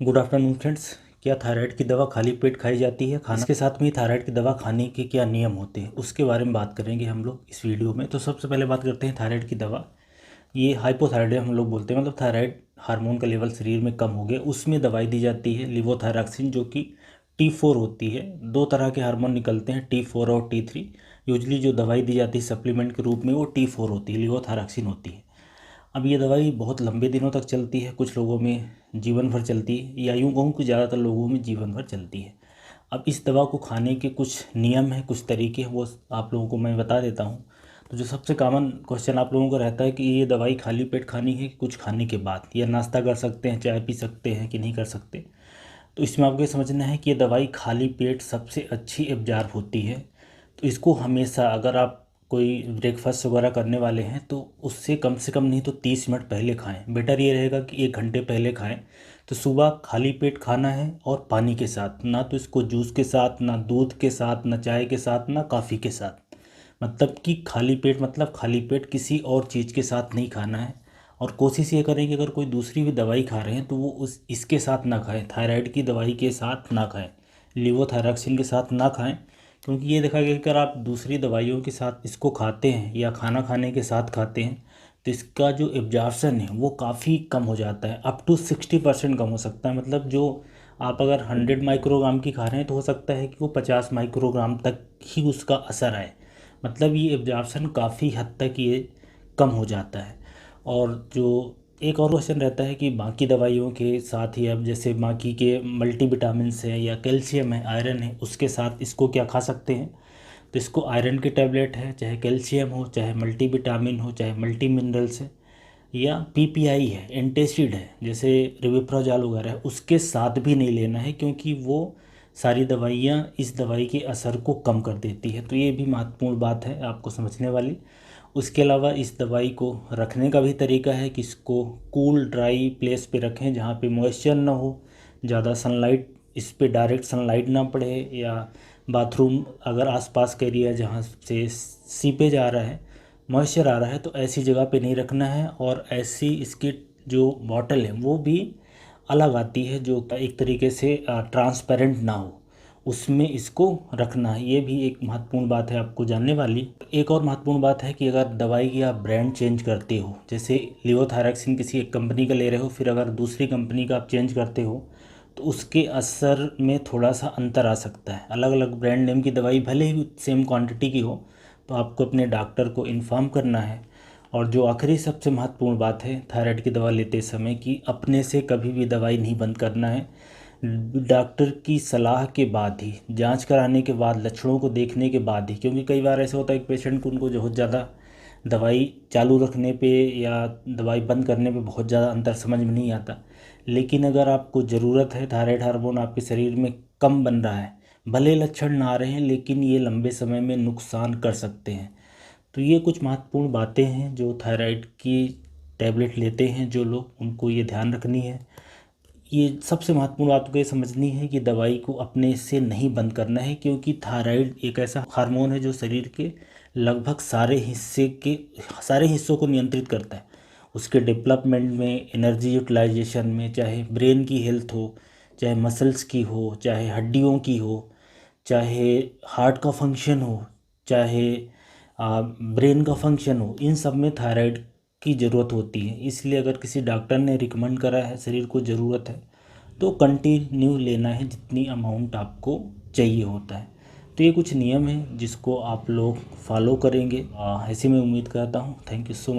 Good afternoon friends. क्या thyroid की दवा खाली पेट खाई जाती है? खाना के साथ में थायराइड की दवा खाने के क्या नियम होते हैं उसके बारे में बात करेंगे हम लोग इस वीडियो में। तो सबसे पहले बात करते हैं थायराइड की दवा। ये हाइपोथायराइडिज्म हम लोग बोलते हैं, मतलब थायराइड हार्मोन का लेवल शरीर में कम हो गया, उसमें दवाई दी जाती है लिवोथायरॉक्सिन, जो कि T4 होती है। दो तरह के हार्मोन निकलते हैं, T4 और T3। यूजली जो दवाई दी जाती है सप्लीमेंट के रूप में वो T4 होती है, लिवोथायरॉक्सिन होती है। अब ये दवाई बहुत लंबे दिनों तक चलती है, कुछ लोगों में जीवन भर चलती है, या यूँ कहूँ कि ज़्यादातर लोगों में जीवन भर चलती है। अब इस दवा को खाने के कुछ नियम हैं, कुछ तरीके हैं, वो आप लोगों को मैं बता देता हूँ। तो जो सबसे कॉमन क्वेश्चन आप लोगों को रहता है कि ये दवाई खाली पेट खानी है कि कुछ खाने के बाद, या नाश्ता कर सकते हैं, चाय पी सकते हैं कि नहीं कर सकते। तो इसमें आपको ये समझना है कि ये दवाई खाली पेट सबसे अच्छी एब्जॉर्ब होती है। तो इसको हमेशा, अगर आप कोई ब्रेकफास्ट वगैरह करने वाले हैं तो उससे कम से कम नहीं तो 30 मिनट पहले खाएं। बेटर ये रहेगा कि 1 घंटे पहले खाएं। तो सुबह खाली पेट खाना है और पानी के साथ, ना तो इसको जूस के साथ, ना दूध के साथ, ना चाय के साथ, ना कॉफ़ी के साथ। मतलब कि खाली पेट, मतलब खाली पेट किसी और चीज़ के साथ नहीं खाना है। और कोशिश ये करें कि अगर कोई दूसरी भी दवाई खा रहे हैं तो वो उस इसके साथ ना खाएं, थायराइड की दवाई के साथ ना खाएं, लिवोथायरॉक्सिन के साथ ना खाएं। क्योंकि ये देखा गया कि अगर आप दूसरी दवाइयों के साथ इसको खाते हैं या खाना खाने के साथ खाते हैं तो इसका जो एब्जॉर्प्शन है वो काफ़ी कम हो जाता है, अप टू 60% कम हो सकता है। मतलब जो आप अगर 100 माइक्रोग्राम की खा रहे हैं तो हो सकता है कि वो 50 माइक्रोग्राम तक ही उसका असर आए। मतलब ये एब्जॉर्प्शन काफ़ी हद तक ये कम हो जाता है। और जो एक और क्वेश्चन रहता है कि बाकी दवाइयों के साथ ही, अब जैसे बाकी के मल्टीविटामिन्स हैं या कैल्शियम है, आयरन है, उसके साथ इसको क्या खा सकते हैं? तो इसको आयरन की टैबलेट है, चाहे कैल्शियम हो, चाहे मल्टीविटामिन हो, चाहे मल्टी मिनरल्स है, या पीपीआई है, एंटासिड है, जैसे रिविप्रोजाल वगैरह है, उसके साथ भी नहीं लेना है, क्योंकि वो सारी दवाइयाँ इस दवाई के असर को कम कर देती है। तो ये भी महत्वपूर्ण बात है आपको समझने वाली। उसके अलावा इस दवाई को रखने का भी तरीका है कि इसको कूल ड्राई प्लेस पे रखें, जहाँ पे मॉइस्चर ना हो, ज़्यादा सनलाइट इस पे डायरेक्ट सनलाइट ना पड़े, या बाथरूम अगर आसपास का एरिया जहाँ से सीपेज आ रहा है, मॉइस्चर आ रहा है, तो ऐसी जगह पे नहीं रखना है। और ऐसी इसकी जो बॉटल है वो भी अलग आती है, जो एक तरीके से ट्रांसपेरेंट ना हो, उसमें इसको रखना है। ये भी एक महत्वपूर्ण बात है आपको जानने वाली। एक और महत्वपूर्ण बात है कि अगर दवाई की आप ब्रांड चेंज करते हो, जैसे लिवोथायरॉक्सिन किसी एक कंपनी का ले रहे हो, फिर अगर दूसरी कंपनी का आप चेंज करते हो तो उसके असर में थोड़ा सा अंतर आ सकता है। अलग अलग ब्रांड नेम की दवाई भले ही सेम क्वांटिटी की हो, तो आपको अपने डॉक्टर को इन्फॉर्म करना है। और जो आखिरी सबसे महत्वपूर्ण बात है थायराइड की दवा लेते समय, कि अपने से कभी भी दवाई नहीं बंद करना है। डॉक्टर की सलाह के बाद ही, जांच कराने के बाद, लक्षणों को देखने के बाद ही। क्योंकि कई बार ऐसा होता है कि पेशेंट को, उनको बहुत ज़्यादा दवाई चालू रखने पे या दवाई बंद करने पे बहुत ज़्यादा अंतर समझ में नहीं आता। लेकिन अगर आपको ज़रूरत है, थायराइड हार्मोन आपके शरीर में कम बन रहा है, भले लक्षण ना आ रहे हैं, लेकिन ये लंबे समय में नुकसान कर सकते हैं। तो ये कुछ महत्वपूर्ण बातें हैं जो थायराइड की टैबलेट लेते हैं जो लोग, उनको ये ध्यान रखनी है। ये सबसे महत्वपूर्ण बात को ये समझनी है कि दवाई को अपने से नहीं बंद करना है, क्योंकि थायराइड एक ऐसा हार्मोन है जो शरीर के लगभग सारे हिस्सों को नियंत्रित करता है। उसके डेवलपमेंट में, एनर्जी यूटिलाइजेशन में, चाहे ब्रेन की हेल्थ हो, चाहे मसल्स की हो, चाहे हड्डियों की हो, चाहे हार्ट का फंक्शन हो, चाहे ब्रेन का फंक्शन हो, इन सब में थायराइड की ज़रूरत होती है। इसलिए अगर किसी डॉक्टर ने रिकमेंड करा है, शरीर को ज़रूरत है, तो कंटिन्यू लेना है जितनी अमाउंट आपको चाहिए होता है। तो ये कुछ नियम हैं जिसको आप लोग फॉलो करेंगे, ऐसी मैं उम्मीद करता हूँ। Thank you so much.